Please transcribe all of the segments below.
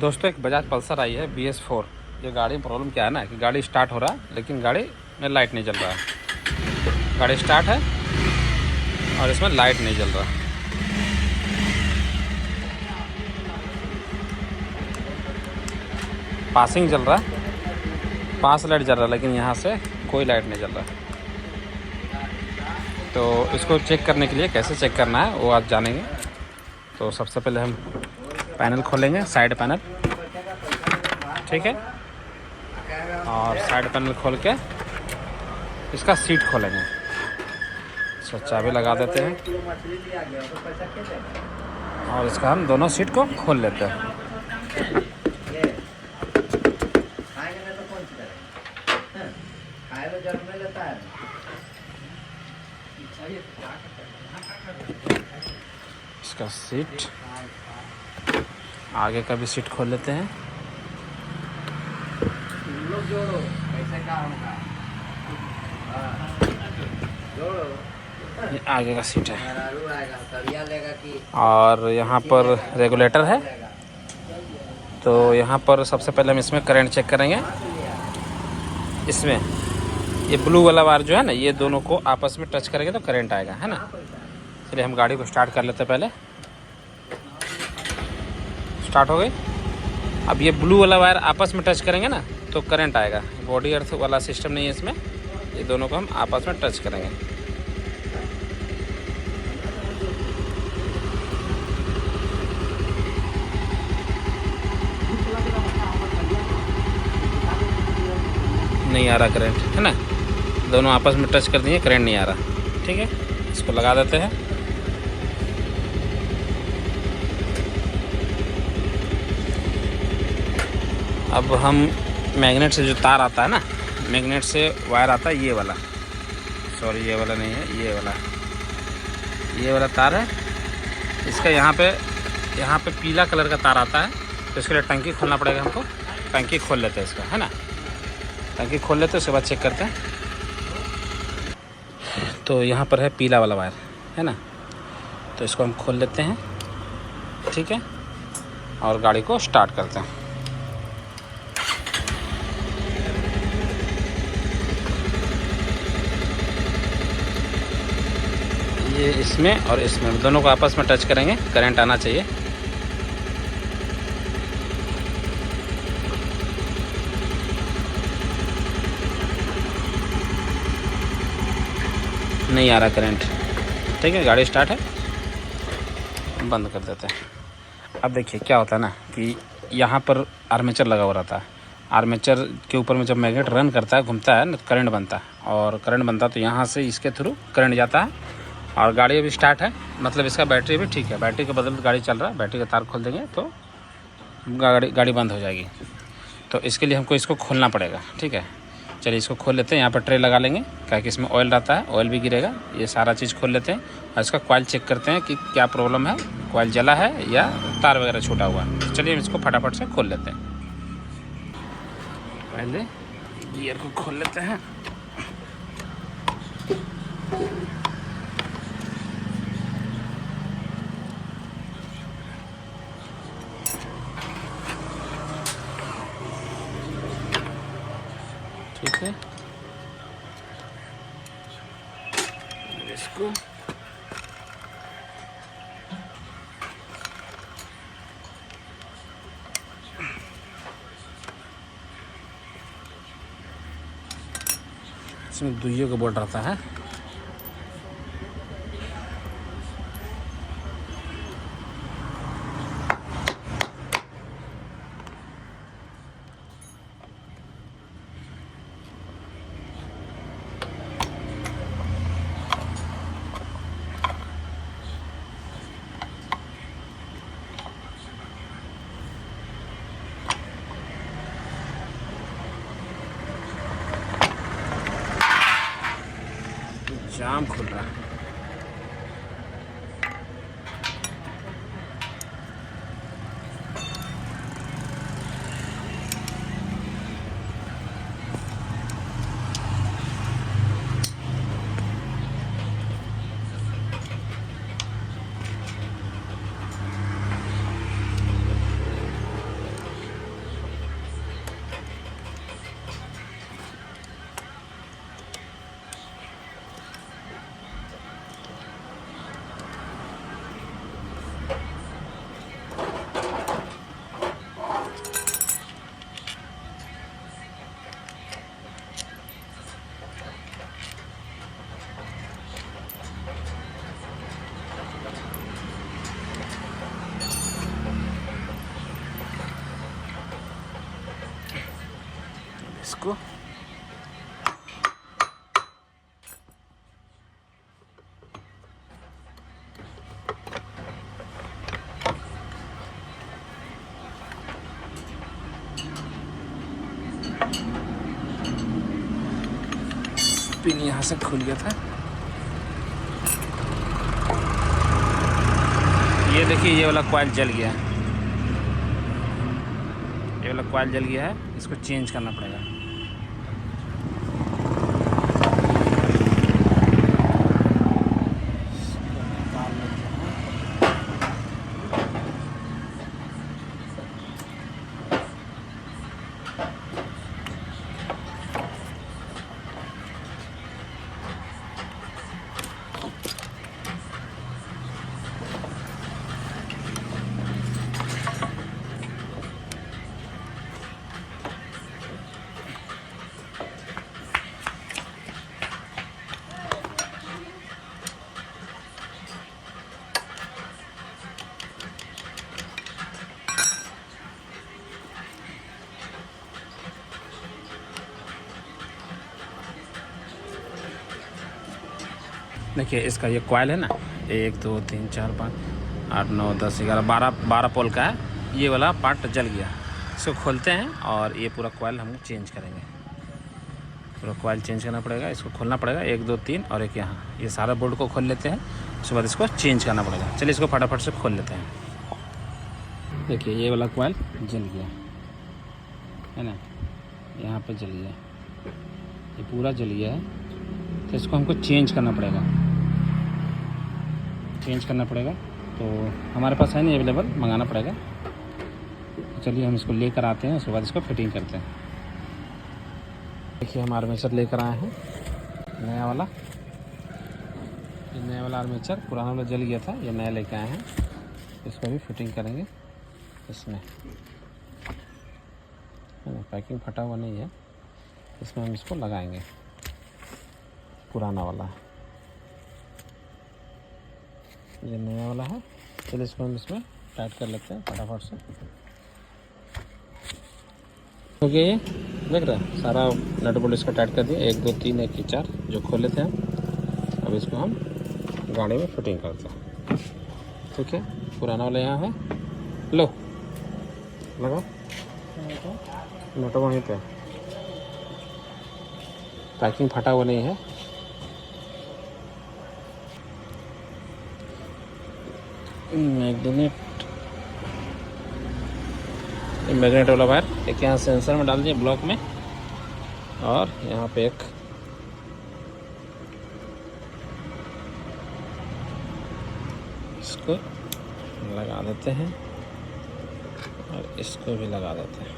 दोस्तों एक बजाज पल्सर आई है BS4। ये गाड़ी में प्रॉब्लम क्या है ना कि गाड़ी स्टार्ट हो रहा है लेकिन गाड़ी में लाइट नहीं जल रहा है। गाड़ी स्टार्ट है और इसमें लाइट नहीं जल रहा। पासिंग जल रहा है, पास लाइट जल रहा है लेकिन यहाँ से कोई लाइट नहीं जल रहा। तो इसको चेक करने के लिए कैसे चेक करना है वो आज जानेंगे। तो सबसे पहले हम पैनल खोलेंगे, साइड पैनल, ठीक है। और साइड पैनल खोल के इसका सीट खोलेंगे। इसका चाबी लगा देते हैं और इसका हम दोनों सीट को खोल लेते हैं। इसका सीट, आगे का भी सीट खोल लेते हैं। ये आगे का सीट है और यहाँ पर रेगुलेटर है। तो यहाँ पर सबसे पहले हम इसमें करंट चेक करेंगे। इसमें ये ब्लू वाला वायर जो है ना, ये दोनों को आपस में टच करेंगे तो करंट आएगा, है ना। चलिए हम गाड़ी को स्टार्ट कर लेते हैं। पहले स्टार्ट हो गई। अब ये ब्लू वाला वायर आपस में टच करेंगे ना तो करंट आएगा। बॉडी अर्थ वाला सिस्टम नहीं है इसमें, ये दोनों को हम आपस में टच करेंगे। नहीं आ रहा करंट, है ना। दोनों आपस में टच कर दिए, करंट नहीं आ रहा, ठीक है। इसको लगा देते हैं। अब हम मैग्नेट से जो तार आता है ना, मैग्नेट से वायर आता है ये वाला, सॉरी ये वाला नहीं है, ये वाला तार है। इसका यहाँ पे पीला कलर का तार आता है। तो इसके लिए टंकी खोलना पड़ेगा हमको। टंकी खोल लेते हैं इसका, है ना। टंकी खोल लेते हैं, उसके बाद चेक करते हैं। तो यहाँ पर है पीला वाला वायर, है ना। तो इसको हम खोल लेते हैं, ठीक है। और गाड़ी को स्टार्ट करते हैं। ये इसमें और इसमें दोनों को आपस में टच करेंगे, करंट आना चाहिए। नहीं आ रहा करंट, ठीक है। गाड़ी स्टार्ट है, बंद कर देते हैं। अब देखिए क्या होता है ना कि यहाँ पर आर्मेचर लगा हुआ रहता है। आर्मेचर के ऊपर में जब मैग्नेट रन करता है, घूमता है, करंट बनता है। और करंट बनता है तो यहाँ से इसके थ्रू करंट जाता है और गाड़ी अभी स्टार्ट है, मतलब इसका बैटरी भी ठीक है। बैटरी के बदले गाड़ी चल रहा है। बैटरी का तार खोल देंगे तो गाड़ी बंद हो जाएगी। तो इसके लिए हमको इसको खोलना पड़ेगा, ठीक है। चलिए इसको खोल लेते हैं। यहाँ पर ट्रे लगा लेंगे, क्या कि इसमें ऑयल रहता है, ऑयल भी गिरेगा। ये सारा चीज़ खोल लेते हैं और इसका कॉइल चेक करते हैं कि क्या प्रॉब्लम है, कॉइल जला है या तार वगैरह छूटा हुआ है। चलिए हम इसको फटाफट से खोल लेते हैं। पहले गियर को खोल लेते हैं। ठीक है, इसको इसमें दुइयों का बोल्ट रहता है। जाम खुल रहा है। इसको पिन यहाँ से खुल गया था। ये देखिए ये वाला कॉइल जल गया है, ये वाला कॉइल जल गया है, इसको चेंज करना पड़ेगा। देखिए इसका ये कॉइल है ना, 1 2 3 4 5 8 9 10 11 12 पोल का है। ये वाला पार्ट जल गया, इसको खोलते हैं और ये पूरा कॉइल हम चेंज करेंगे। पूरा कॉइल चेंज करना पड़ेगा, इसको खोलना पड़ेगा 1 2 3 और एक यहाँ, ये सारा बोर्ड को खोल लेते हैं, उसके बाद इसको चेंज करना पड़ेगा। चलिए इसको फटाफट से खोल लेते हैं। देखिए ये वाला कॉइल जल गया है ना, यहाँ पे जल गया, ये पूरा जल गया है, तो इसको हमको चेंज करना पड़ेगा। चेंज करना पड़ेगा तो हमारे पास है नहीं अवेलेबल, मंगाना पड़ेगा। तो चलिए हम इसको लेकर आते हैं, उसके बाद इसको फिटिंग करते हैं। देखिए हम आर्मेचर लेकर आए हैं नया वाला, ये नया वाला आर्मेचर, पुराना वाला जल गया था, ये नया लेकर आए हैं। इसको भी फिटिंग करेंगे इसमें, पैकिंग फटा हुआ नहीं है, इसमें हम इसको लगाएंगे, पुराना वाला है, ये नया वाला है। चलिए इसको हम इसमें टाइट कर लेते हैं फटाफट से। हो गया, ये देख रहे हैं सारा नट बोल्ट इसका टाइट कर दिया, 1 2 3 1 4 जो खोले थे हम। अब इसको हम गाड़ी में फिटिंग करते हैं, ठीक है। पुराना वाला यहाँ है, लो लगाओ, नट वहीं पे, पैकिंग फटा हुआ नहीं है। मैग्नेट वाला वायर एक यहाँ सेंसर में डाल दिए ब्लॉक में, और यहाँ पे एक इसको लगा देते हैं और इसको भी लगा देते हैं।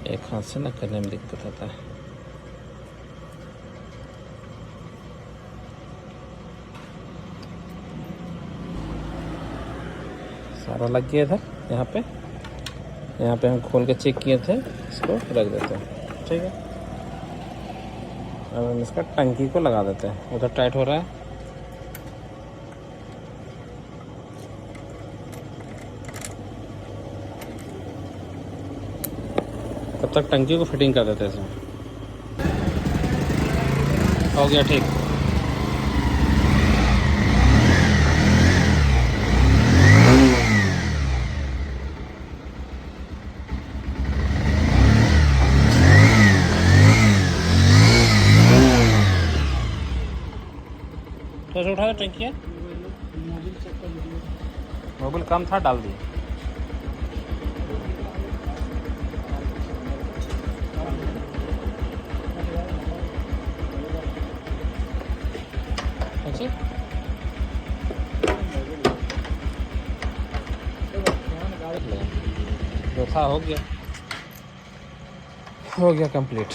एक हाथ से ना करने में दिक्कत होता है। सारा लग गया इधर, यहाँ पे हम खोल के चेक किए थे, इसको रख देते हैं, ठीक है। अब हम इसका टंकी को लगा देते हैं, उधर टाइट हो रहा है। तब तक टंकी को फिटिंग कर देते हैं इसमें। हो गया ठीक। तो उठा दो टंकी है, मोबिल कम था, डाल दिए। जो था हो गया कंप्लीट।